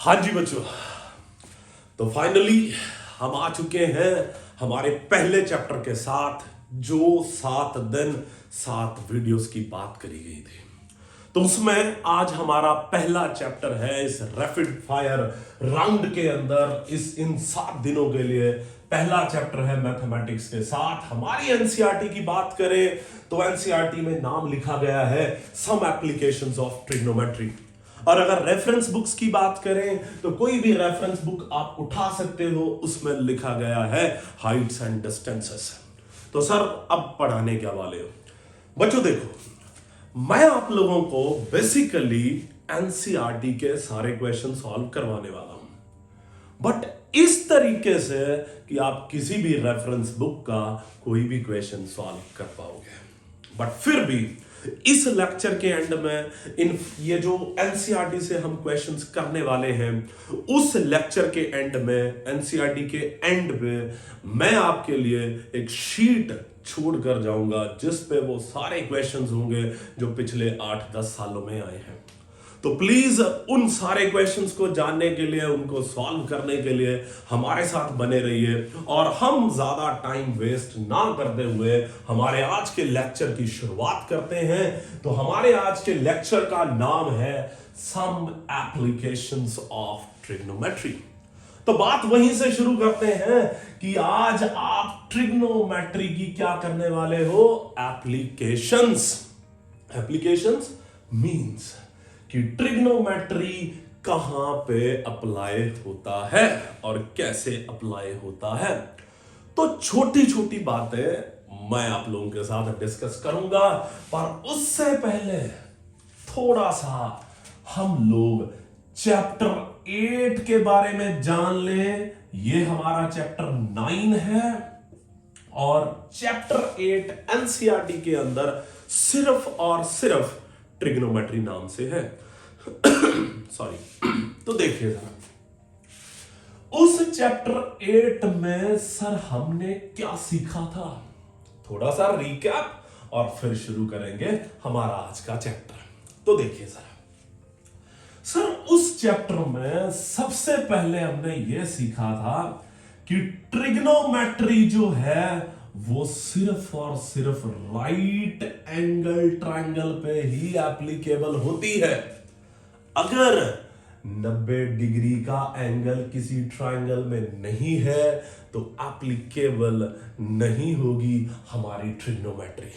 हाँ जी बच्चों, तो फाइनली हम आ चुके हैं हमारे पहले चैप्टर के साथ, जो 7 दिन 7 वीडियोस की बात करी गई थी। तो उसमें आज हमारा पहला चैप्टर है इस रैपिड फायर राउंड के अंदर। इन 7 दिनों के लिए पहला चैप्टर है मैथमेटिक्स के साथ। हमारी एनसीईआरटी की बात करें तो एनसीईआरटी में नाम लिखा गया है सम एप्लीकेशंस ऑफ ट्रिग्नोमेट्री। और अगर रेफरेंस बुक्स की बात करें तो कोई भी रेफरेंस बुक आप उठा सकते हो, उसमें लिखा गया है हाइट्स एंड डिस्टेंसेस। तो सर अब पढ़ाने क्या वाले हो बच्चों? देखो, मैं आप लोगों को बेसिकली एनसीईआरटी के सारे क्वेश्चन सॉल्व करवाने वाला हूं, बट इस तरीके से कि आप किसी भी रेफरेंस बुक का कोई भी क्वेश्चन सॉल्व कर पाओगे। बट फिर भी इस लेक्चर के एंड में ये जो एनसीईआरटी से हम क्वेश्चंस करने वाले हैं, उस लेक्चर के एंड में, एनसीईआरटी के एंड पे मैं आपके लिए एक शीट छोड़ कर जाऊंगा जिस पे वो सारे क्वेश्चंस होंगे जो पिछले 8-10 सालों में आए हैं। तो प्लीज उन सारे क्वेश्चंस को जानने के लिए, उनको सॉल्व करने के लिए हमारे साथ बने रहिए। और हम ज्यादा टाइम वेस्ट ना करते हुए हमारे आज के लेक्चर की शुरुआत करते हैं। तो हमारे आज के लेक्चर का नाम है सम एप्लीकेशंस ऑफ ट्रिग्नोमेट्री। तो बात वहीं से शुरू करते हैं कि आज आप ट्रिग्नोमेट्री की क्या करने वाले हो? एप्लीकेशंस। एप्लीकेशंस मींस कि ट्रिग्नोमेट्री कहां पे अप्लाई होता है और कैसे अप्लाई होता है। तो छोटी छोटी बातें मैं आप लोगों के साथ डिस्कस करूंगा, पर उससे पहले थोड़ा सा हम लोग चैप्टर 8 के बारे में जान लें। ये हमारा चैप्टर 9 है और चैप्टर 8 एनसीईआरटी के अंदर सिर्फ और सिर्फ ट्रिग्नोमेट्री नाम से है। सॉरी। तो देखिए जरा, उस चैप्टर 8 में सर हमने क्या सीखा था, थोड़ा सा रिकैप और फिर शुरू करेंगे हमारा आज का चैप्टर। तो देखिए जरा सर, उस चैप्टर में सबसे पहले हमने यह सीखा था कि ट्रिग्नोमेट्री जो है वो सिर्फ और सिर्फ राइट एंगल ट्रायंगल पे ही एप्लीकेबल होती है। अगर 90 डिग्री का एंगल किसी ट्रायंगल में नहीं है तो एप्लीकेबल नहीं होगी हमारी ट्रिग्नोमेट्री।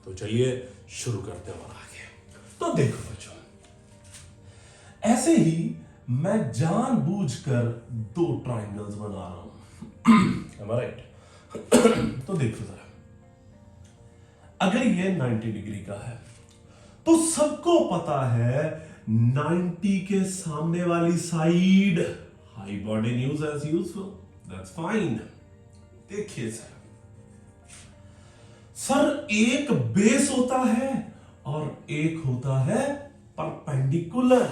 तो चलिए शुरू करते हैं और आगे। तो देखो बच्चों, ऐसे ही मैं जानबूझकर 2 ट्रायंगल्स बना रहा हूं। राइट? तो देखो जरा, अगर ये 90 डिग्री का है तो सबको पता है 90 के सामने वाली side hypotenuse as usual, that's fine. देखिए सर एक बेस होता है और एक होता है परपेंडिकुलर।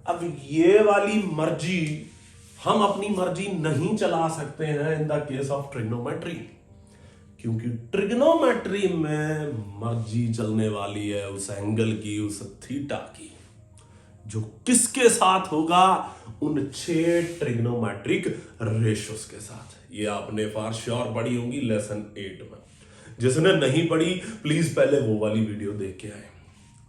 अब ये वाली मर्जी हम अपनी मर्जी नहीं चला सकते हैं in the case of trigonometry, क्योंकि ट्रिग्नोमेट्री में मर्जी चलने वाली है उस एंगल की, उस थीटा की, जो किसके साथ होगा? उन 6 ट्रिग्नोमेट्रिक रेशियोज के साथ। ये आपने फॉर श्योर पढ़ी होंगी लेसन 8 में। जिसने नहीं पढ़ी प्लीज पहले वो वाली वीडियो देख के आए।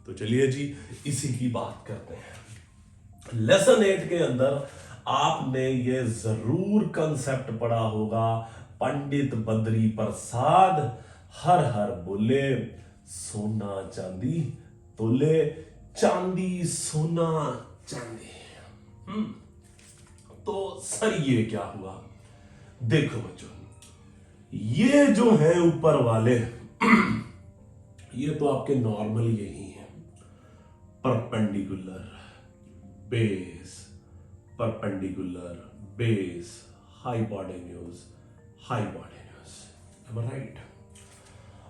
तो चलिए जी, इसी की बात करते हैं। लेसन 8 के अंदर आपने ये जरूर कंसेप्ट पढ़ा होगा, पंडित बद्री प्रसाद हर हर बोले सोना चांदी तोले, चांदी सोना चांदी। तो सर ये क्या हुआ? देखो बच्चों, ये जो है ऊपर वाले ये तो आपके नॉर्मल यही है, perpendicular base, perpendicular base, hypotenuse, hypotenuse, right?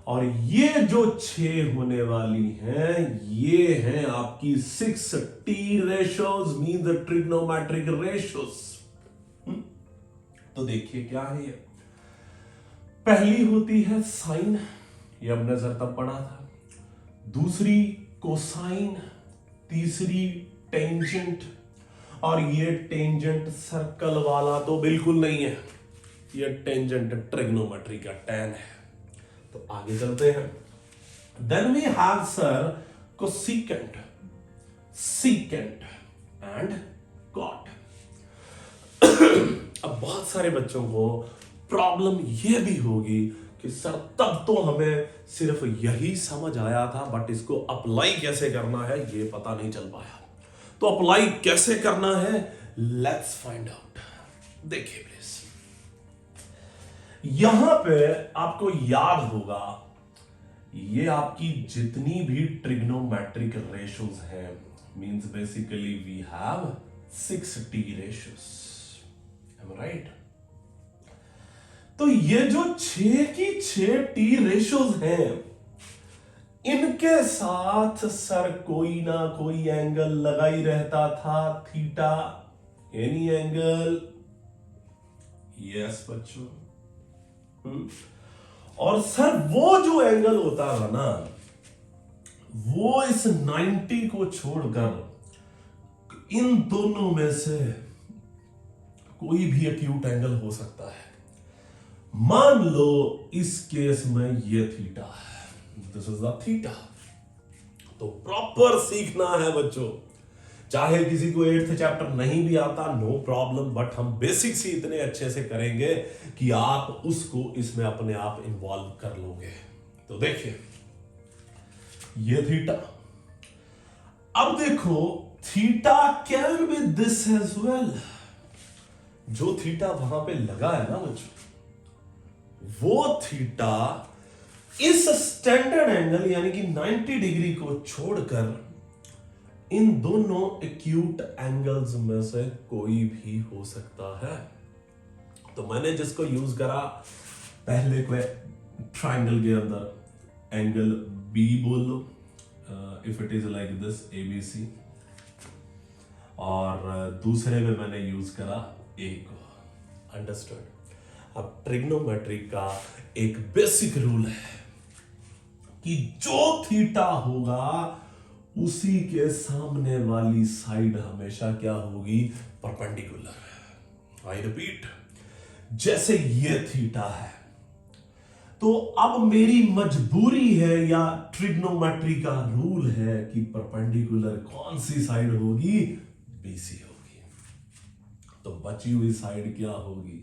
और ये जो 6 होने वाली हैं, ये हैं आपकी 6T ratios, mean the trigonometric ratios. तो देखिए क्या है ये। पहली होती है साइन, ये हमने सर तब पढ़ा था। दूसरी कोसाइन, तीसरी टेंजेंट और ये टेंजेंट सर्कल वाला तो बिल्कुल नहीं है, ये टेंजेंट ट्रिग्नोमेट्री का tan है। तो आगे चलते हैं। Then we have sir cosecant, secant and cot. अब बहुत सारे बच्चों को प्रॉब्लम ये भी होगी कि सर तब तो हमें सिर्फ यही समझ आया था, बट इसको अप्लाई कैसे करना है ये पता नहीं चल पाया। तो अप्लाई कैसे करना है, लेट्स फाइंड आउट। देखिए प्लीज, यहां पे आपको याद होगा ये आपकी जितनी भी ट्रिग्नोमेट्रिक रेशियोज हैं, means basically we have 6 T ratios, right. तो ये जो 6 की 6 T रेशियोज हैं, इनके साथ सर कोई ना कोई एंगल लगा ही रहता था, थीटा, एनी एंगल। यस बच्चों। और सर वो जो एंगल होता था ना, वो इस 90 को छोड़कर इन दोनों में से कोई भी एक्यूट एंगल हो सकता है। मान लो इस केस में ये थीटा है, दिस इज द थीटा। तो प्रॉपर सीखना है बच्चों, चाहे किसी को 8th चैप्टर नहीं भी आता, नो प्रॉब्लम, बट हम बेसिक्स ही इतने अच्छे से करेंगे कि आप उसको इसमें अपने आप इन्वॉल्व कर लोगे। तो देखिए ये थीटा, अब देखो theta can be this as well. जो थीटा वहां पे लगा है ना बच्चों, वो थीटा इस स्टैंडर्ड एंगल यानी कि 90 डिग्री को छोड़कर इन दोनों एक्यूट एंगल्स में से कोई भी हो सकता है। तो मैंने जिसको यूज करा, पहले को ट्राइंगल के अंदर एंगल बी बोलो, if it is like this ABC, और दूसरे में मैंने यूज करा A को। अंडरस्टूड। अब ट्रिग्नोमेट्री का एक बेसिक रूल है कि जो थीटा होगा उसी के सामने वाली साइड हमेशा क्या होगी, परपेंडिकुलर। आई रिपीट, जैसे ये थीटा है, तो अब मेरी मजबूरी है या ट्रिग्नोमेट्री का रूल है कि परपेंडिकुलर कौन सी साइड होगी, BC होगी। तो बची हुई साइड क्या होगी,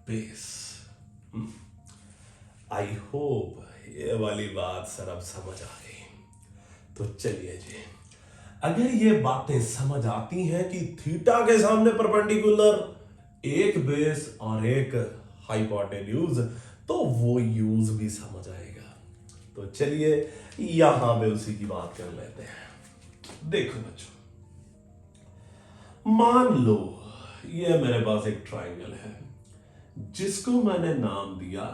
बेस। आई होप ये वाली बात सर अब समझ आ गई। तो चलिए जी, अगर ये बातें समझ आती हैं कि थीटा के सामने परपेंडिकुलर एक बेस और एक हाइपोटेन्यूज, तो वो यूज भी समझ आएगा। तो चलिए यहां पे उसी की बात कर लेते हैं। देखो बच्चों, मान लो ये मेरे पास एक ट्राइंगल है जिसको मैंने नाम दिया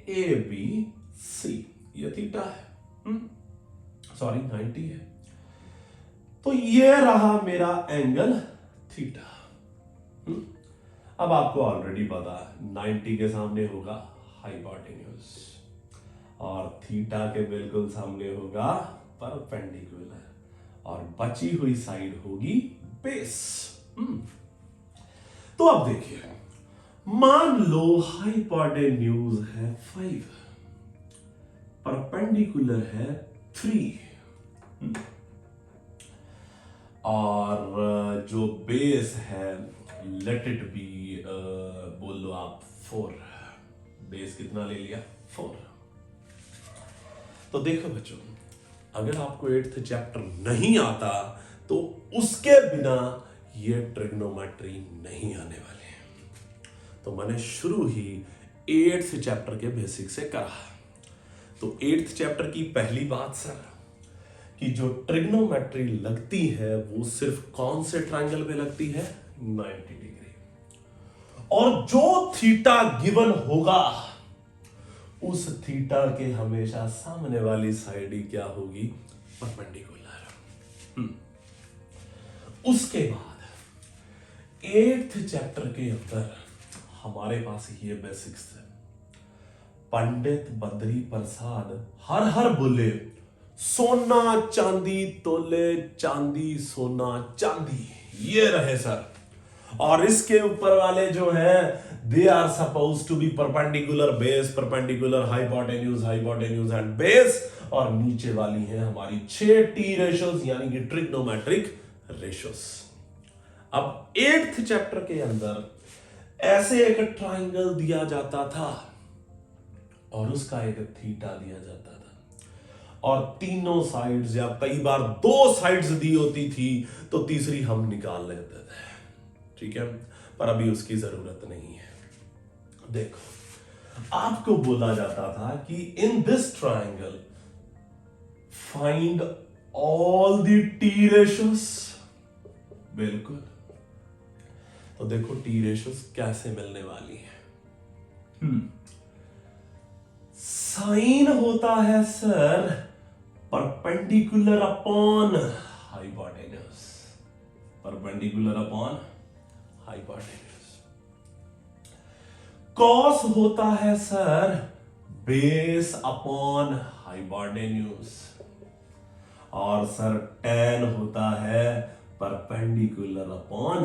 ABC। ये थीटा है, सॉरी 90 है। तो ये रहा मेरा एंगल थीटा। अब आपको ऑलरेडी पता है 90 के सामने होगा हाइपोटेन्यूज और थीटा के बिल्कुल सामने होगा परपेंडिकुलर, और बची हुई साइड होगी बेस। तो अब देखिए, मान लो हाइपोटेन्यूज है 5, परपेंडिकुलर है 3, और जो बेस है लेट इट बी, बोल लो आप 4। बेस कितना ले लिया, 4। तो देखो बच्चों, अगर आपको 8th चैप्टर नहीं आता तो उसके बिना ये ट्रिग्नोमेट्री नहीं आने वाले हैं। तो मैंने शुरू ही 8th चैप्टर के बेसिक से करा। तो 8th चैप्टर की पहली बात सर, कि जो ट्रिग्नोमेट्री लगती है वो सिर्फ कौन से ट्रायंगल पे लगती है, 90 डिग्री। और जो थीटा गिवन होगा उस थीटा के हमेशा सामने वाली साइड ही क्या होगी, परपेंडिकुलर। उसके बाद 8th चैप्टर के अंदर हमारे पास ये बेसिक्स है। पंडित बद्री प्रसाद हर हर बोले सोना चांदी तोले, चांदी सोना चांदी। ये रहे सर। और इसके ऊपर वाले जो हैं they are suppose to be perpendicular base, perpendicular hypotenuse and base. और नीचे वाली है हमारी 6 टी रेशोस यानी कि ट्रिग्नोमेट्रिक रेशोस। अब 8th चैप्टर के अंदर ऐसे एक ट्राइंगल दिया जाता था और उसका एक थीटा दिया जाता था और तीनों साइड्स या कई बार 2 साइड्स दी होती थी तो तीसरी हम निकाल लेते थे, ठीक है। पर अभी उसकी जरूरत नहीं है। देखो आपको बोला जाता था कि in this triangle find all the T ratios. बिल्कुल। तो देखो टी रेशोस कैसे मिलने वाली है। साइन होता है sir perpendicular upon hypotenuse, perpendicular upon hypotenuse. Cos होता है सर बेस अपॉन हाइपोटेन्यूज। और सर tan होता है परपेंडिकुलर अपॉन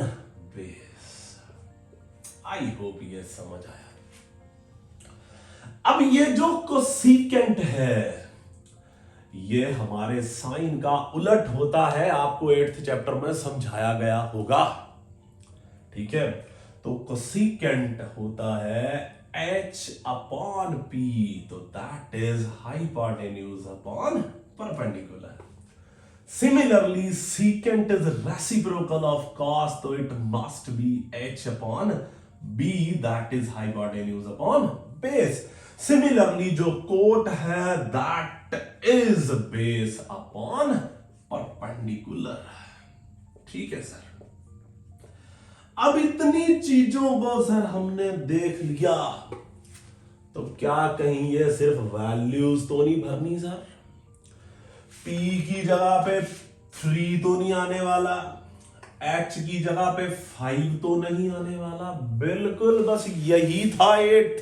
बेस। आई होप ये समझ आया। अब ये जो कोसिकेंट है ये हमारे साइन का उलट होता है, आपको 8th चैप्टर में समझाया गया होगा, ठीक है। तो कोसिकेंट होता है h अपॉन p, तो that is hypotenuse upon perpendicular. Similarly secant is reciprocal of cos, तो it must be h upon b, that is hypotenuse upon base. Similarly जो कोट है that is base upon perpendicular, ठीक है sir. अब इतनी चीजों को सर हमने देख लिया तो क्या कहीं ये सिर्फ वैल्यूज तो नहीं भरनी सर? P की जगह पे 3 तो नहीं आने वाला, H की जगह पे 5 तो नहीं आने वाला, बिल्कुल बस यही था 8।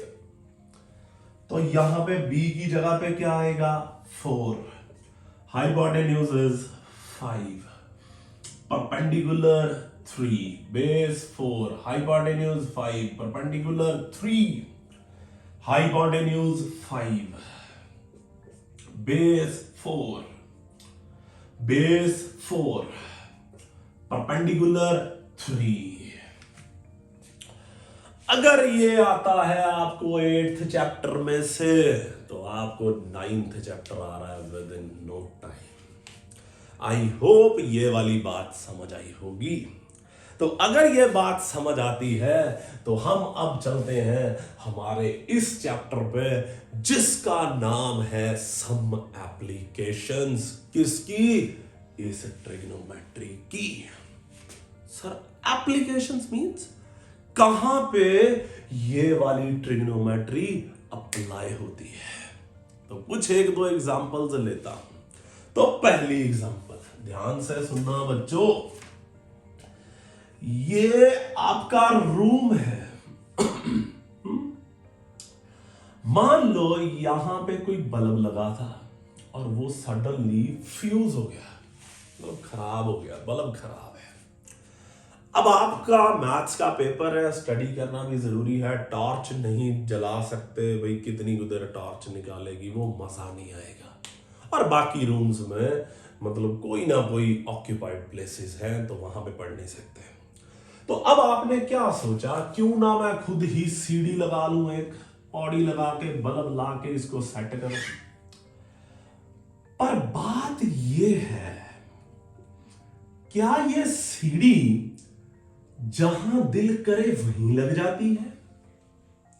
तो यहां पे B की जगह पे क्या आएगा 4, hypotenuse is 5, perpendicular 3, base 4, hypotenuse 5, perpendicular 3, hypotenuse 5, base 4, base 4, perpendicular 3। अगर ये आता है आपको 8th चैप्टर में से तो आपको 9th चैप्टर आ रहा है within no time. I hope ये वाली बात समझ आई होगी। तो अगर ये बात समझ आती है तो हम अब चलते हैं हमारे इस चैप्टर पे जिसका नाम है सम एप्लीकेशंस। किसकी? इस ट्रिग्नोमेट्री की। सर एप्लीकेशंस मींस कहां पे ये वाली ट्रिग्नोमेट्री अप्लाई होती है। तो कुछ 1-2 एग्जांपल्स लेता हूं। तो पहली एग्जांपल ध्यान से सुनना बच्चों, ये आपका रूम है। मान लो यहां पे कोई बल्ब लगा था और वो सडनली फ्यूज हो गया, मतलब खराब हो गया, बल्ब खराब है। अब आपका मैथ्स का पेपर है, स्टडी करना भी जरूरी है, टॉर्च नहीं जला सकते भाई, कितनी देर टॉर्च निकालेगी, वो मजा नहीं आएगा। और बाकी रूम्स में मतलब कोई ना कोई ऑक्यूपाइड प्लेसेस हैं तो वहां पे पढ़ नहीं सकते। तो अब आपने क्या सोचा, क्यों ना मैं खुद ही सीढ़ी लगा लूं, एक पौड़ी लगा के बल्ब ला के इसको सेट करूं। पर बात ये है, क्या ये सीढ़ी जहां दिल करे वहीं लग जाती है?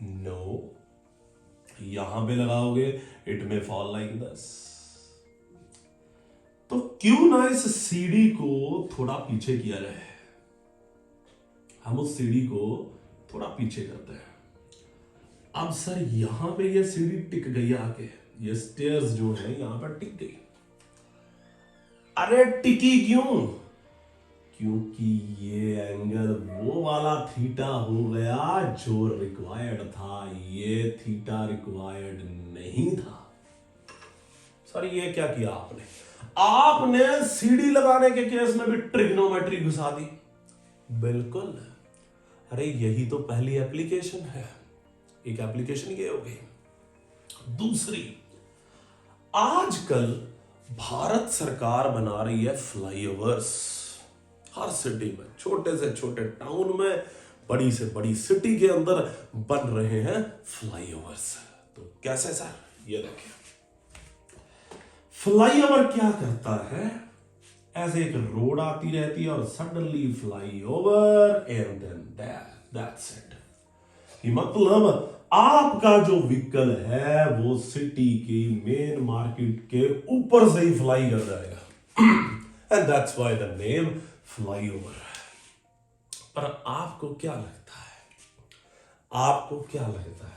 नो, यहां पे लगाओगे इट में फॉल लाइक दिस। तो क्यों ना इस सीढ़ी को थोड़ा पीछे किया जाए। हम उस सीढ़ी को थोड़ा पीछे करते हैं। अब सर यहां पे ये सीढ़ी टिक गई, आके ये स्टेयर्स जो है यहां पर टिक गई। अरे टिकी क्यों? क्योंकि ये एंगल वो वाला थीटा हो गया जो रिक्वायर्ड था, ये थीटा रिक्वायर्ड नहीं था। सर ये क्या किया आपने? आपने सीढ़ी लगाने के केस में भी ट्रिग्नोमेट्री घुसा दी। बिल्कुल। अरे यही तो पहली एप्लीकेशन है। एक एप्लीकेशन ये हो गई। दूसरी, आजकल भारत सरकार बना रही है फ्लाईओवर्स हर सिटी में, छोटे से छोटे टाउन में, बड़ी से बड़ी सिटी के अंदर बन रहे हैं फ्लाईओवर्स। तो कैसे सर? ये देखिए, फ्लाईओवर क्या करता है, ऐसे एक रोड आती रहती है और suddenly flyover and then that's it. कि मतलब आपका जो व्हीकल है वो सिटी की मेन मार्केट के ऊपर से ही फ्लाई कर जाएगा and that's why the name flyover. पर आपको क्या लगता है,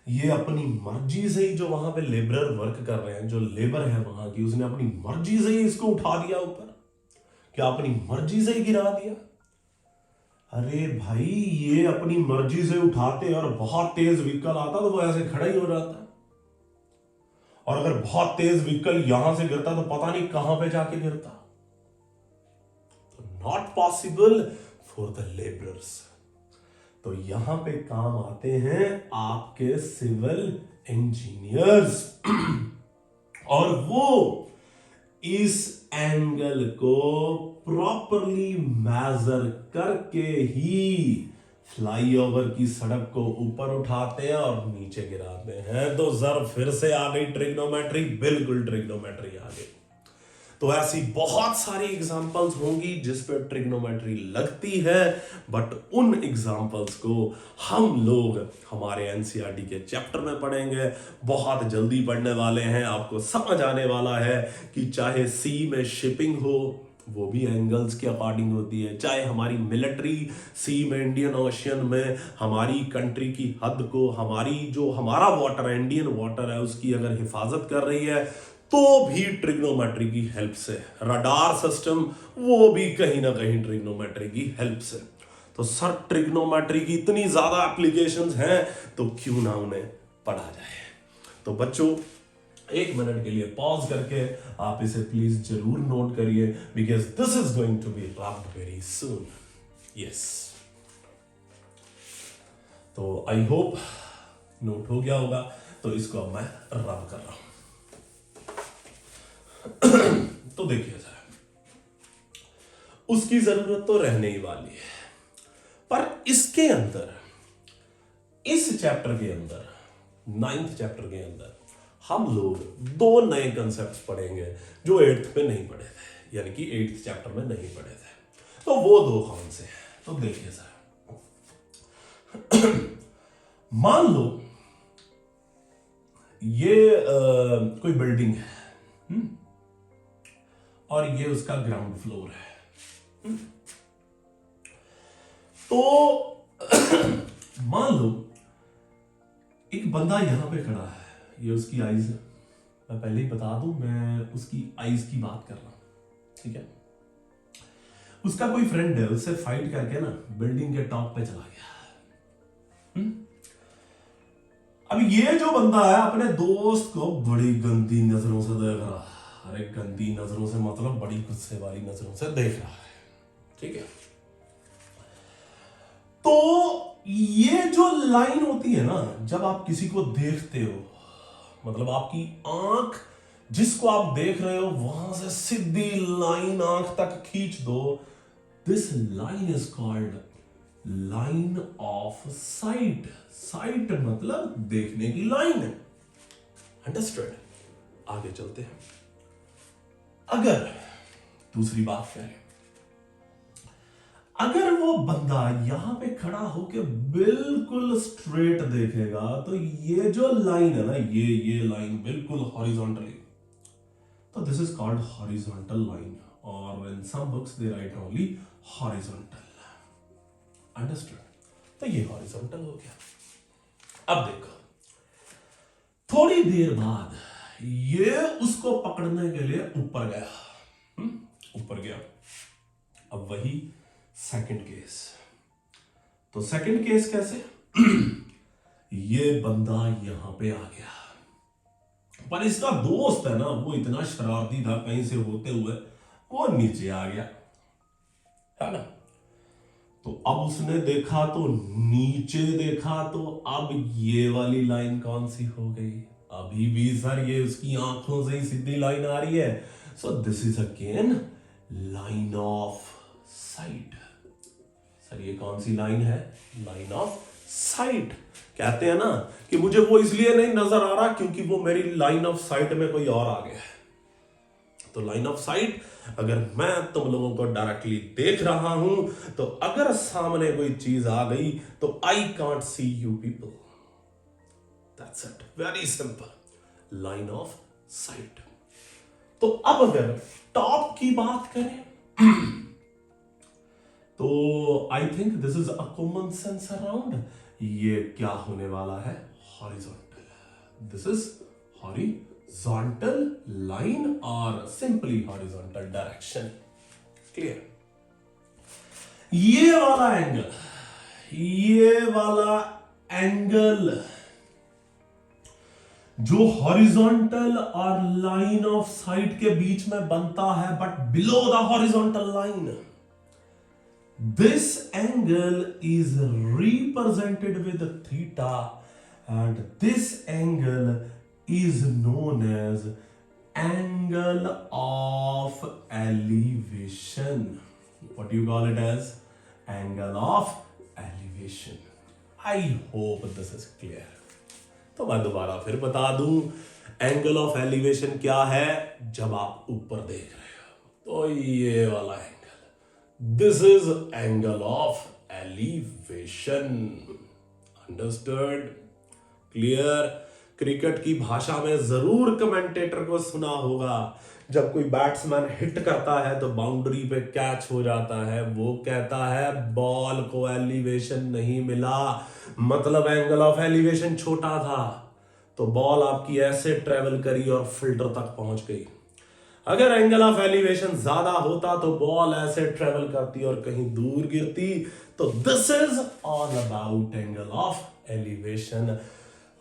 ये अपनी मर्जी से ही जो वहां पे लेबरर वर्क कर रहे हैं, जो लेबर है वहां की, उसने अपनी मर्जी से ही इसको उठा दिया ऊपर? क्या अपनी मर्जी से ही गिरा दिया? अरे भाई, ये अपनी मर्जी से उठाते और बहुत तेज व्हीकल आता तो वो ऐसे खड़ा ही हो जाता, और अगर बहुत तेज व्हीकल यहां से गिरता तो पता नहीं कहां पे जाके गिरता। तो not possible for the labourers. तो यहां पे काम आते हैं आपके सिविल इंजीनियर्स और वो इस एंगल को प्रॉपरली मेजर करके ही फ्लाईओवर की सड़क को ऊपर उठाते हैं और नीचे गिराते हैं। तो जर फिर से आ गई ट्रिग्नोमेट्री, बिल्कुल ट्रिग्नोमेट्री आ गई। तो ऐसी बहुत सारी एग्जांपल्स होंगी जिस पे ट्रिग्नोमेट्री लगती है, बट उन एग्जांपल्स को हम लोग हमारे एनसीईआरटी के चैप्टर में पढ़ेंगे। बहुत जल्दी पढ़ने वाले हैं, आपको समझ आने वाला है कि चाहे सी में शिपिंग हो, वो भी एंगल्स के अकॉर्डिंग होती है, चाहे हमारी मिलिट्री सी में, इंडियन ओशियन में हमारी कंट्री की हद को, हमारा वाटर है, इंडियन वाटर है, उसकी अगर हिफाजत कर रही है तो भी ट्रिग्नोमेट्री की हेल्प से। रडार सिस्टम, वो भी कहीं ना कहीं ट्रिग्नोमेट्री की हेल्प से। तो सर, ट्रिग्नोमेट्री की इतनी ज्यादा एप्लीकेशंस हैं तो क्यों ना उन्हें पढ़ा जाए। तो बच्चों, 1 मिनट के लिए पॉज करके आप इसे प्लीज जरूर नोट करिए, because this is going to be rubbed very soon. Yes, तो आई होप नोट हो गया होगा। तो इसको अब मैं रब कर रहा हूं। तो देखिए सर, उसकी जरूरत तो रहने ही वाली है, पर इसके अंदर, इस चैप्टर के अंदर, 9th चैप्टर के अंदर हम लोग 2 नए कंसेप्ट पढ़ेंगे जो 8th में नहीं पढ़े थे, यानी कि 8th चैप्टर में नहीं पढ़े थे। तो वो 2 कौन से हैं? तो देखिए सर, मान लो ये कोई बिल्डिंग है और ये उसका ग्राउंड फ्लोर है। तो मान लो एक बंदा यहां पे खड़ा है, ये उसकी आईज है। मैं पहले ही बता दूं, मैं उसकी आईज की बात कर रहा हूं, ठीक है। उसका कोई फ्रेंड है, उससे फाइट करके ना बिल्डिंग के टॉप पे चला गया। अब ये जो बंदा है अपने दोस्त को बड़ी गंदी नजरों से देख रहा है। अरे गंदी नजरों से मतलब बड़ी गुस्से वाली नजरों से देख रहा है, ठीक है। तो ये जो लाइन होती है ना, जब आप किसी को देखते हो, मतलब आपकी आंख जिसको आप देख रहे हो वहां से सीधी लाइन आंख तक खींच दो, this line is called line of site. Site मतलब देखने की लाइन है, अंडरस्टूड। आगे चलते हैं। अगर दूसरी बात करें, अगर वो बंदा यहां पे खड़ा होकर बिल्कुल स्ट्रेट देखेगा तो ये जो लाइन है ना, ये लाइन बिल्कुल हॉरिजॉन्टली, तो this is called horizontal line, और इन सम बुक्स दे राइट ओनली हॉरिजॉन्टल, अंडरस्टूड। तो ये हॉरिजॉन्टल हो गया। अब देखो, थोड़ी देर बाद ये उसको पकड़ने के लिए ऊपर गया, ऊपर गया। अब वही सेकंड केस। तो सेकंड केस कैसे? ये बंदा यहां पे आ गया, पर इसका दोस्त है ना, वो इतना शरारती था, कहीं से होते हुए वो नीचे आ गया, है ना। तो अब उसने देखा तो नीचे देखा तो अब ये वाली लाइन कौन सी हो गई? अभी भी सर ये उसकी आंखों से ही सीधी लाइन आ रही है। So this is again line of site. Sir ये कौन सी लाइन है? Line of site. कहते हैं ना कि मुझे वो इसलिए नहीं नजर आ रहा क्योंकि वो मेरी लाइन ऑफ साइट में कोई और आ गया है। तो लाइन ऑफ साइट, अगर मैं तुम लोगों को डायरेक्टली देख रहा हूं तो अगर सामने कोई चीज आ गई तो I can't see you people. That's it, very simple, line of site. तो अब अगर टॉप की बात करें तो I think this is a common sense around. ये क्या होने वाला है? Horizontal. This is horizontal line और सिंपली हॉरिजॉन्टल डायरेक्शन। क्लियर? ये वाला एंगल जो हॉरिजॉन्टल और लाइन ऑफ साइट के बीच में बनता है but below the horizontal line, this angle is represented with theta and this angle is known as angle of elevation. What do you call it as? Angle of elevation. I hope this is clear. तो मैं दोबारा फिर बता दूं, angle of elevation क्या है? जब आप ऊपर देख रहे हो तो ये वाला angle, this is angle of elevation. Understood? Clear? Cricket की भाषा में जरूर कमेंटेटर को सुना होगा, जब कोई बैट्समैन हिट करता है तो बाउंड्री पे कैच हो जाता है, वो कहता है बॉल को एलिवेशन नहीं मिला, मतलब एंगल ऑफ एलिवेशन छोटा था, तो बॉल आपकी ऐसे ट्रेवल करी और फिल्टर तक पहुंच गई। अगर एंगल ऑफ एलिवेशन ज्यादा होता तो बॉल ऐसे ट्रेवल करती और कहीं दूर गिरती। तो this is all about angle of elevation.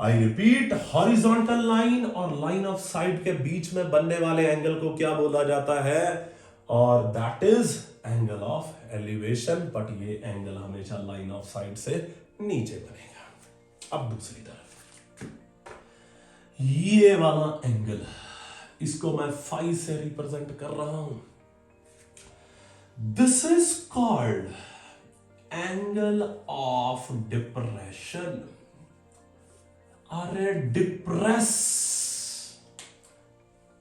I repeat, horizontal line और लाइन ऑफ साइट के बीच में बनने वाले एंगल को क्या बोला जाता है? और that is angle of elevation. But ये एंगल हमेशा लाइन ऑफ साइट से नीचे बनेगा। अब दूसरी तरफ ये वाला एंगल, इसको मैं फाई से रिप्रेजेंट कर रहा हूं। This is called angle of depression. अरे डिप्रेस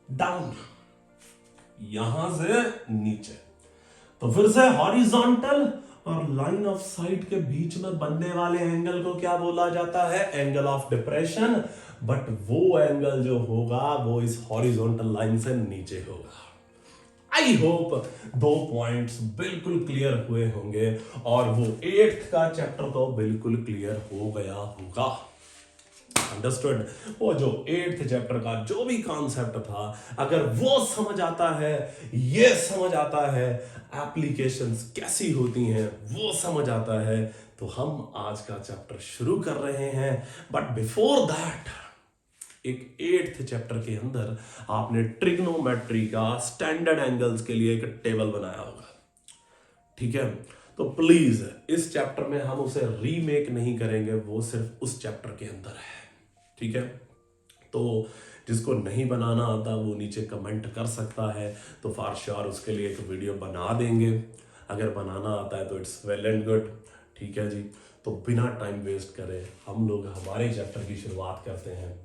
डाउन, यहां से नीचे। तो फिर से हॉरिजॉन्टल और लाइन ऑफ साइट के बीच में बनने वाले एंगल को क्या बोला जाता है? Angle of depression. बट वो एंगल जो होगा वो इस हॉरिजॉन्टल लाइन से नीचे होगा। आई होप 2 पॉइंट्स बिल्कुल क्लियर हुए होंगे और वो 8th का चैप्टर तो बिल्कुल क्लियर हो गया होगा। अंडरस्टूड? वो जो 8th चैप्टर का जो भी कॉन्सेप्ट था, अगर वो समझ आता है, ये समझ आता है, एप्लीकेशंस कैसी होती हैं वो समझ आता है, तो हम आज का चैप्टर शुरू कर रहे हैं। बट बिफोर दैट, एक 8th चैप्टर के अंदर आपने ट्रिग्नोमेट्री का स्टैंडर्ड एंगल्स के लिए एक टेबल बनाया होगा, ठीक है? तो प्लीज इस चैप्टर में हम उसे रीमेक नहीं करेंगे, वो सिर्फ उस चैप्टर के अंदर है, ठीक है? तो जिसको नहीं बनाना आता वो नीचे कमेंट कर सकता है, तो फॉर श्योर उसके लिए एक वीडियो बना देंगे। अगर बनाना आता है तो इट्स वेल एंड गुड, ठीक है जी? तो बिना टाइम वेस्ट करे हम लोग हमारे चैप्टर की शुरुआत करते हैं।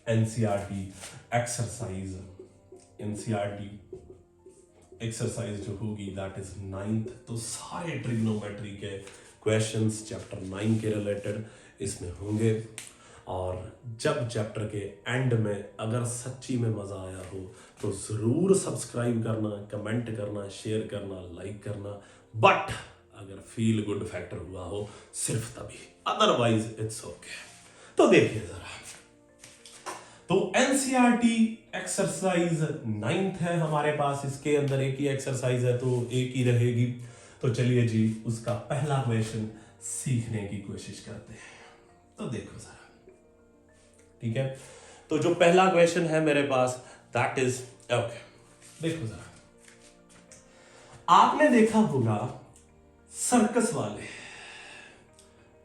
एनसीईआरटी एक्सरसाइज, एनसीईआरटी एक्सरसाइज जो होगी दैट इज 9th। तो सारे ट्रिग्नोमेट्री के क्वेश्चंस चैप्टर 9 के रिलेटेड इसमें होंगे। और जब चैप्टर के एंड में अगर सच्ची में मजा आया हो तो जरूर सब्सक्राइब करना, कमेंट करना, शेयर करना, लाइक करना। बट अगर फील गुड फैक्टर हुआ हो सिर्फ तभी, अदरवाइज इट्स ओके। तो देखिए जरा, तो एनसीईआरटी एक्सरसाइज 9th है हमारे पास, इसके अंदर एक ही एक्सरसाइज है तो एक ही रहेगी। तो चलिए जी उसका पहला क्वेश्चन सीखने की कोशिश करते हैं। तो देखो जरा, ठीक है? तो जो पहला क्वेश्चन है मेरे पास दैट इज ओके। देखो जरा, आपने देखा होगा सर्कस वाले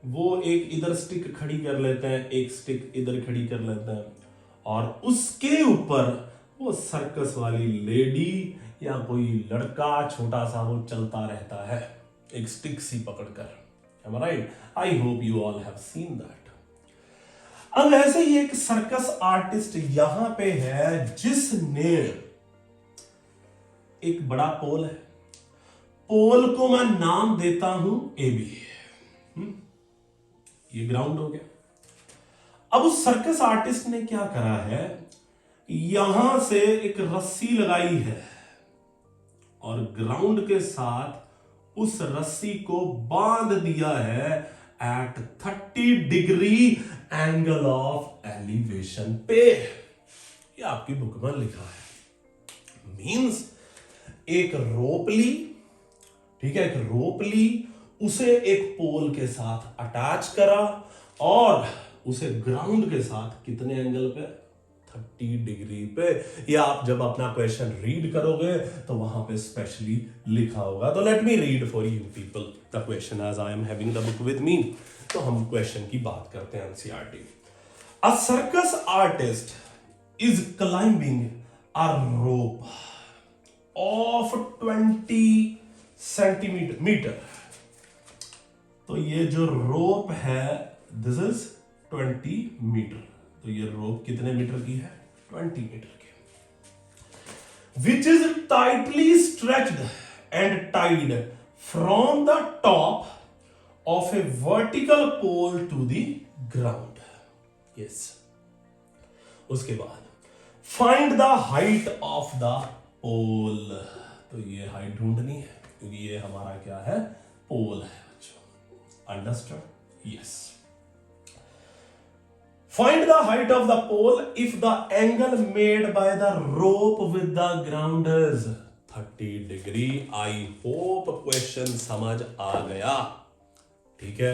वो एक इधर स्टिक खड़ी कर लेते हैं, एक स्टिक इधर खड़ी कर लेते हैं, और उसके ऊपर वो सर्कस वाली लेडी या कोई लड़का छोटा सा वो चलता रहता है एक स्टिक सी पकड़कर। Am I right? I hope you all have seen that. अब ऐसे ही एक सर्कस आर्टिस्ट यहां पे है जिसने एक बड़ा पोल है, पोल को मैं नाम देता हूं AB। ये ग्राउंड हो गया। अब उस सर्कस आर्टिस्ट ने क्या करा है, यहां से एक रस्सी लगाई है और ग्राउंड के साथ उस रस्सी को बांध दिया है at 30 degree angle of elevation पे। ये आपकी बुक में लिखा है। मींस एक रोप ली, ठीक है, एक रोप ली, उसे एक पोल के साथ अटैच करा और उसे ग्राउंड के साथ कितने एंगल पे, 30 डिग्री पे। या आप जब अपना क्वेश्चन रीड करोगे तो वहां पे स्पेशली लिखा होगा। तो let me read for you people the question as I am having the book with me. तो हम क्वेश्चन की बात करते हैं। NCERT, a circus artist is climbing a rope of 20 centimetre. तो ये जो रोप है दिस इज 20 मीटर। तो ये रोप कितने मीटर की है, 20 मीटर की, which is tightly stretched and tied from the top of a vertical pole to the ground. Yes, उसके बाद find the height of the pole. तो ये हाइट ढूंढनी है क्योंकि ये हमारा क्या है, पोल है बच्चों। Understand? Yes. Find the height of the pole if the angle made by the rope with the ground is 30 degree. I hope question समझ आ गया। ठीक है,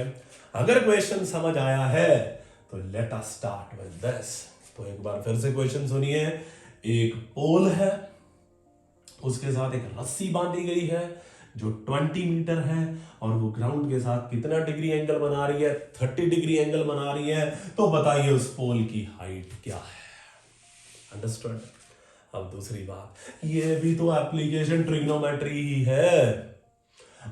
अगर क्वेश्चन समझ आया है तो let us start with this। तो एक बार फिर से क्वेश्चन सुनिए। एक पोल है, उसके साथ एक रस्सी बांधी गई है जो 20 मीटर है और वो ग्राउंड के साथ कितना डिग्री एंगल बना रही है, 30 डिग्री एंगल बना रही है। तो बताइए उस पोल की हाइट क्या है। अंडरस्टैंड? अब दूसरी बात, ये भी तो एप्लीकेशन ट्रिग्नोमेट्री ही है।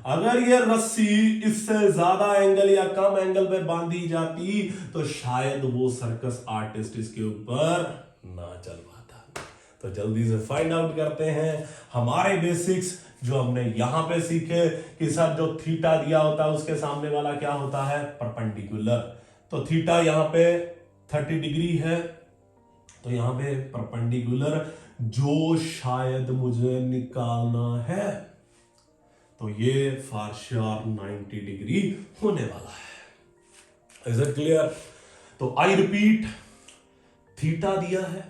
अगर ये रस्सी इससे ज्यादा एंगल या कम एंगल पे बांधी जाती तो शायद वो सर्कस आर्टिस्ट इसके ऊपर ना चल पाता। तो जल्दी से फाइंड आउट करते हैं हमारे बेसिक्स जो हमने यहां पे सीखे कि सर जो थीटा दिया होता है उसके सामने वाला क्या होता है, परपेंडिकुलर। तो थीटा यहां पे 30 डिग्री है, तो यहां पे परपेंडिकुलर जो शायद मुझे निकालना है, तो ये फॉर श्योर 90 डिग्री होने वाला है। Is it clear? तो आई रिपीट, थीटा दिया है,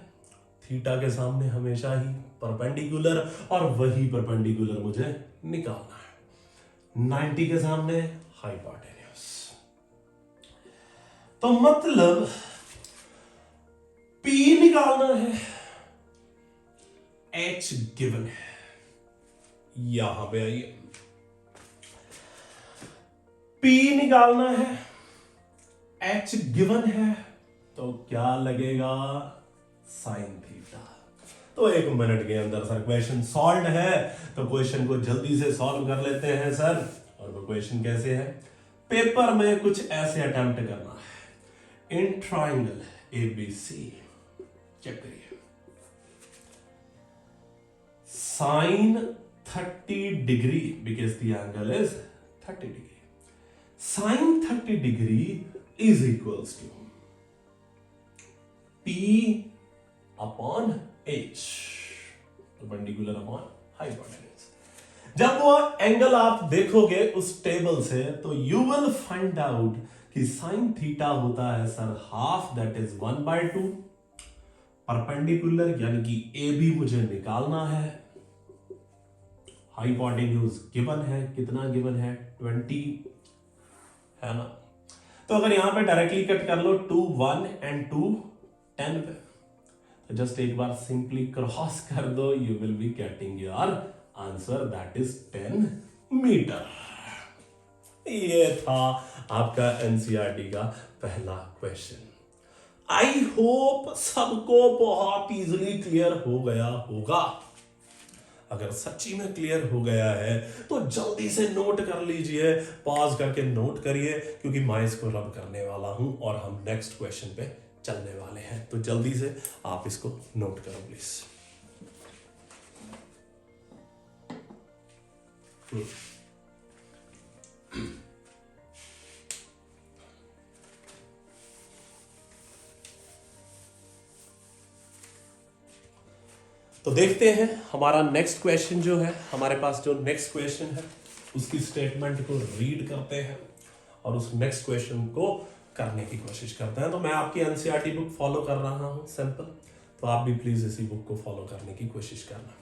थीटा के सामने हमेशा ही परपेंडिकुलर, और वही परपेंडिकुलर मुझे निकालना है। 90 के सामने हाइपोटेन्यूस। तो मतलब P निकालना है, H गिवन है। यहां पे आइए, P निकालना है, H गिवन है, तो क्या लगेगा, साइन थीटा। तो 1 मिनट के अंदर सर क्वेश्चन सॉल्व है। तो क्वेश्चन को जल्दी से सॉल्व कर लेते हैं सर। और वो क्वेश्चन कैसे है, पेपर में कुछ ऐसे अटेम्प्ट करना है। इन ट्राइंगल ABC, चेक करिए, sine 30 degree because the angle is 30 degree, sine 30 degree is equals to P upon H, perpendicular upon hypotenuse. जब वो एंगल आप देखोगे उस टेबल से तो यू विल फाइंड आउट कि साइन थीटा होता है sir half, that is 1/2। Perpendicular यानी कि AB मुझे निकालना है, हाइपोटेन्यूज गिवन है, कितना गिवन है, 20 है ना। तो अगर यहां पे डायरेक्टली कट कर लो 2 1 एंड 2 10 पे, तो जस्ट एक बार सिंपली क्रॉस कर दो, you will be getting your answer, that is 10 metre. ये था आपका एनसीईआरटी का पहला क्वेश्चन। आई होप सबको बहुत इजीली क्लियर हो गया होगा। अगर सच्ची में क्लियर हो गया है तो जल्दी से नोट कर लीजिए, पॉज करके नोट करिए, क्योंकि मैं इसको रब करने वाला हूं और हम नेक्स्ट क्वेश्चन पे चलने वाले हैं। तो जल्दी से आप इसको नोट करो प्लीज। तो देखते हैं हमारा नेक्स्ट क्वेश्चन जो है, हमारे पास जो नेक्स्ट क्वेश्चन है उसकी स्टेटमेंट को रीड करते हैं और उस नेक्स्ट क्वेश्चन को करने की कोशिश करते हैं। तो मैं आपकी एनसीईआरटी बुक फॉलो कर रहा हूं सिंपल, तो आप भी प्लीज इसी बुक को फॉलो करने की कोशिश करना।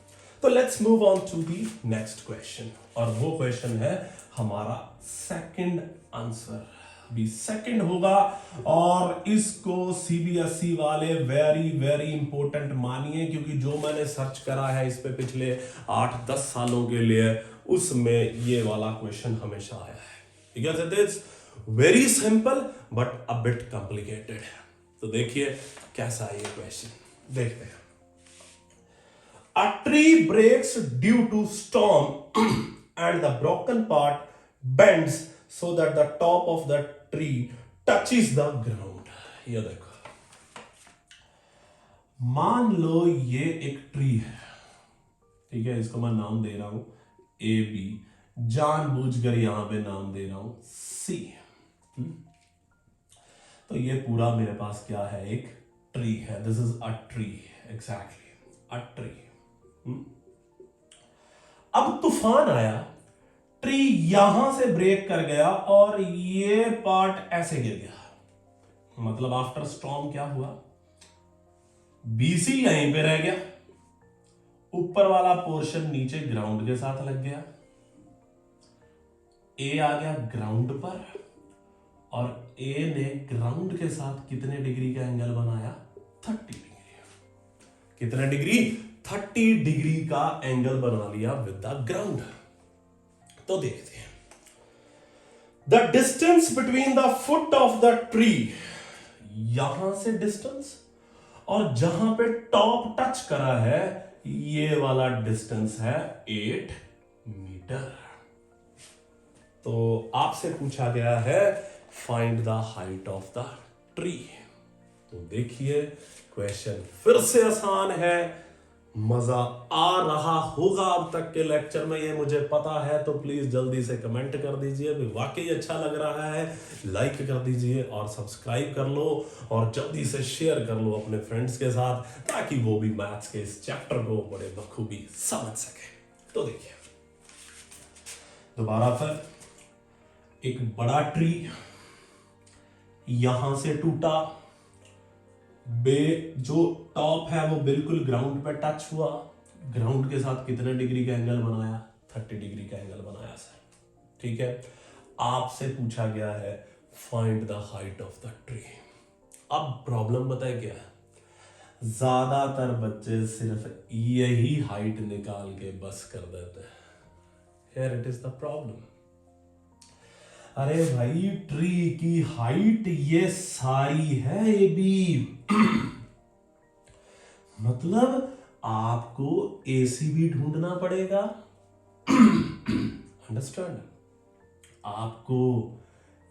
तो let's move on to the next question, और वो क्वेश्चन है हमारा सेकंड आंसर, भी सेकंड होगा, और इसको सीबीएसई वाले वेरी वेरी इंपॉर्टेंट मानिए, क्योंकि जो मैंने सर्च करा है इस पे पिछले 8-10 सालों के लिए, उसमें ये वाला क्वेश्चन हमेशा आया है। ठीक है, it is very simple but a bit complicated. तो देखिए कैसा है ये क्वेश्चन, देखते हैं। A tree breaks due to storm and the broken part bends so that the top of the tree touches the ground. ये देखो, मान लो ये एक ट्री है, ठीक है, इसको मैं नाम दे रहा हूं ए बी, जानबूझकर यहां पे नाम दे रहा हूं सी। तो ये पूरा मेरे पास क्या है, एक ट्री है। This is a tree, exactly a tree. अब तूफान आया, ट्री यहां से ब्रेक कर गया और ये पार्ट ऐसे गिर गया। मतलब आफ्टर स्टॉर्म क्या हुआ, बीसी यहीं पे रह गया, ऊपर वाला पोर्शन नीचे ग्राउंड के साथ लग गया, ए आ गया ग्राउंड पर, और ए ने ग्राउंड के साथ कितने डिग्री का एंगल बनाया, 30 डिग्री। कितने डिग्री, 30 डिग्री का एंगल बना लिया विद द ग्राउंड। तो देखते हैं, the distance between the foot of the tree, यहां से डिस्टेंस, और जहां पे टॉप टच करा है ये वाला डिस्टेंस है 8 मीटर। तो आपसे पूछा गया है find the height of the tree. तो देखिए क्वेश्चन फिर से आसान है, मजा आ रहा होगा अब तक के लेक्चर में, ये मुझे पता है। तो प्लीज जल्दी से कमेंट कर दीजिए, वाकई अच्छा लग रहा है, लाइक कर दीजिए और सब्सक्राइब कर लो, और जल्दी से शेयर कर लो अपने फ्रेंड्स के साथ, ताकि वो भी मैथ्स के इस चैप्टर को बड़े बखूबी समझ सके। तो देखिए दोबारा फिर, एक बड़ा ट्री यहां से टूटा, जो टॉप है वो बिल्कुल ग्राउंड पे टच हुआ, ग्राउंड के साथ कितने डिग्री का एंगल बनाया, 30 डिग्री का एंगल बनाया सर। ठीक है, आपसे पूछा गया है find the height of the tree. अब प्रॉब्लम बताए क्या है, ज्यादातर बच्चे सिर्फ यही हाइट निकाल के बस कर देते हैं। Here it is the problem. अरे भाई ट्री की हाइट ये सारी है ए बी मतलब आपको एसी भी ढूंढना पड़ेगा, अंडरस्टैंड, आपको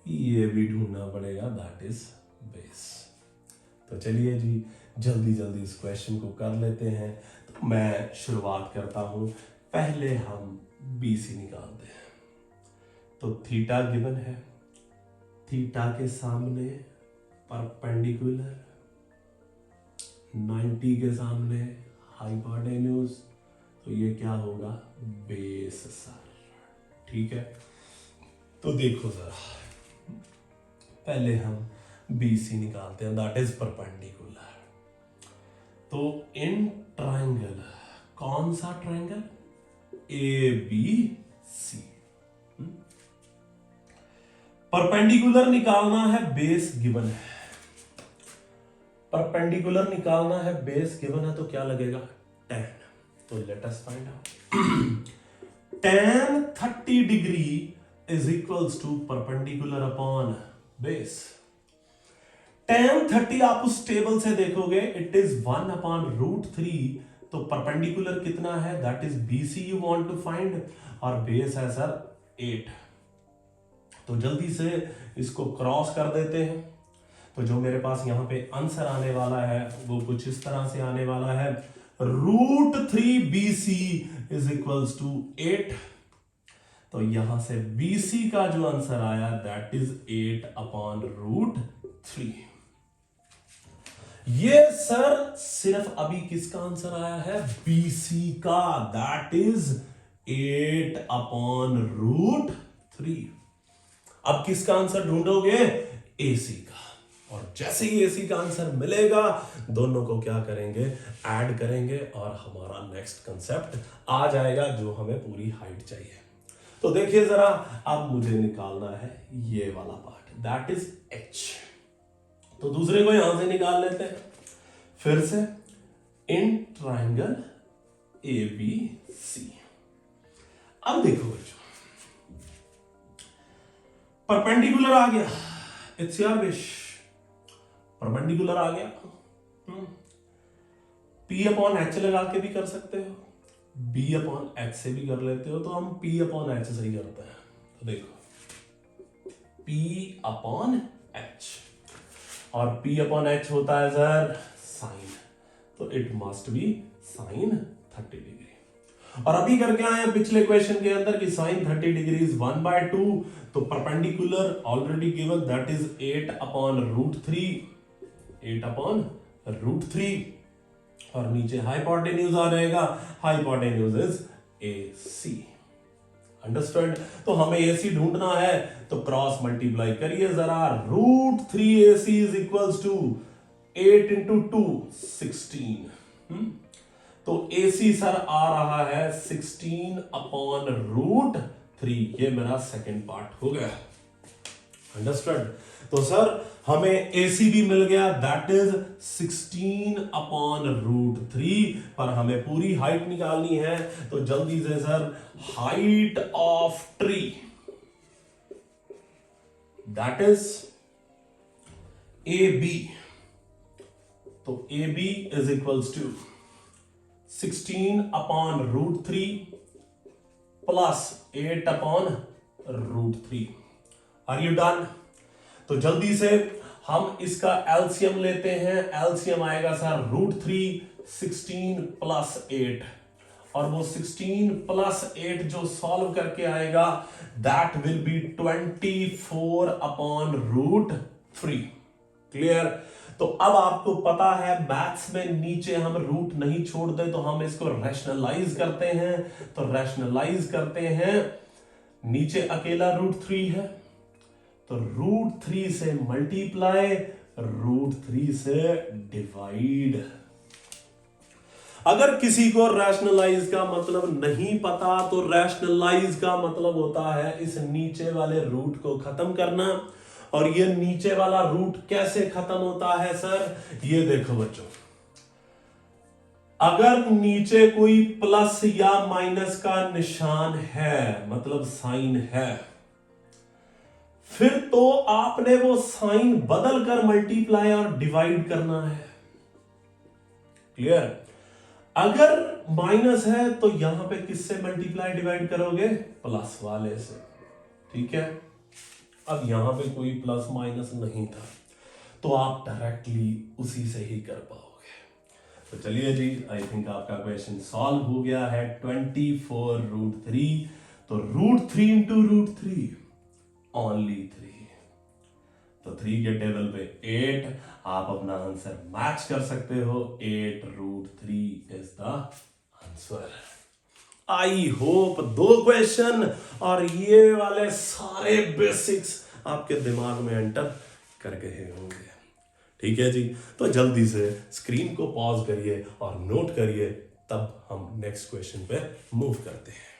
ये भी ढूंढना पड़ेगा, दैट इज बेस। तो चलिए जी जल्दी जल्दी इस क्वेश्चन को कर लेते हैं। तो मैं शुरुआत करता हूं, पहले हम बीसी निकालते हैं। तो थीटा गिवन है, थीटा के सामने परपेंडिकुलर, 90 के सामने हाइपोटेन्यूज, तो ये क्या होगा, बेस सर। ठीक है, तो देखो जरा, पहले हम बीसी निकालते हैं, दैट इज परपेंडिकुलर। तो इन ट्रायंगल, कौन सा triangle, A B C, perpendicular निकालना है, बेस गिवन है, परपेंडिकुलर निकालना है, बेस गिवन है, तो क्या लगेगा, tan। तो let us find out. tan 30 degree is equals to perpendicular upon base. tan 30 आप उस टेबल से देखोगे इट इज 1/√3, तो परपेंडिकुलर कितना है, that is BC you want to find, और बेस है सर 8। तो जल्दी से इसको क्रॉस कर देते हैं। तो जो मेरे पास यहां पे आंसर आने वाला है वो कुछ इस तरह से आने वाला है, √3 BC इज इक्वल्स टू 8। तो यहां से BC का जो आंसर आया दैट इज 8/√3। ये सर सिर्फ अभी किसका आंसर आया है, BC का, दैट इज 8/√3। अब किसका आंसर ढूंढोगे, AC का। और जैसे ही AC का आंसर मिलेगा दोनों को क्या करेंगे, ऐड करेंगे और हमारा नेक्स्ट कंसेप्ट आ जाएगा जो हमें पूरी हाइट चाहिए। तो देखिए जरा, अब मुझे निकालना है ये वाला पार्ट, दैट इज H। तो दूसरे को यहां से निकाल लेते हैं फिर से, इन ट्राइंगल ABC। अब देखो बच्चों, परपेंडिकुलर आ गया, इट्स योर विश, परपेंडिकुलर आ गया। P/H लगा के भी कर सकते हो, B/H से भी कर लेते हो, तो हम P/H से ही करते हैं। तो देखो P/H, और P/H होता है सर साइन, तो it must be sine 30 degree. और अभी करके आए पिछले क्वेश्चन के अंदर कि साइन 30 डिग्री इज 1/2, तो perpendicular already given that is 8/√3, और नीचे हाइपोटेन्यूज आ जाएगा, हाइपोटेन्यूज इज AC। अंडरस्टैंड? तो हमें AC ढूंढना है, तो क्रॉस मल्टीप्लाई करिए जरा, √3 AC इज इक्वल्स टू 8 × 2 16। तो AC सर आ रहा है 16/√3। ये मेरा सेकंड पार्ट हो गया। अंडरस्टैंड? तो सर हमें AC भी मिल गया, दैट इज 16/√3, पर हमें पूरी हाइट निकालनी है। तो जल्दी से sir, height of tree that is AB। तो AB is equals to 16/√3 plus 8/√3। Are you done? तो जल्दी से हम इसका एलसीएम लेते हैं। एलसीएम आएगा सर √3, 16 प्लस 8, और वो 16 प्लस 8 जो सॉल्व करके आएगा दैट विल बी 24/√3। क्लियर? तो अब आपको पता है मैथ्स में नीचे हम रूट नहीं छोड़ते, तो हम इसको रैशनलाइज करते हैं। तो रैशनलाइज करते हैं, नीचे अकेला √3 है, तो √3 से मल्टीप्लाई, √3 से डिवाइड। अगर किसी को रैशनलाइज का मतलब नहीं पता, तो रैशनलाइज का मतलब होता है इस नीचे वाले रूट को खत्म करना। और ये नीचे वाला रूट कैसे खत्म होता है सर, ये देखो बच्चों, अगर नीचे कोई प्लस या माइनस का निशान है, मतलब साइन है, फिर तो आपने वो साइन बदल कर मल्टीप्लाई और डिवाइड करना है। क्लियर? अगर माइनस है तो यहां पे किससे मल्टीप्लाई डिवाइड करोगे, प्लस वाले से। ठीक है? अब यहां पे कोई प्लस माइनस नहीं था, तो आप डायरेक्टली उसी से ही कर पाओगे। तो चलिए जी, आई थिंक आपका क्वेश्चन सॉल्व हो गया है। 24√3, तो √3 × √3 ओनली 3, तो 3 के टेबल पे 8, आप अपना आंसर मैच कर सकते हो। 8√3 is the answer. I hope 2 question और ये वाले सारे बेसिक्स आपके दिमाग में एंटर कर गए होंगे। ठीक है जी, तो जल्दी से स्क्रीन को पॉज करिए और नोट करिए, तब हम नेक्स्ट क्वेश्चन पे मूव करते हैं।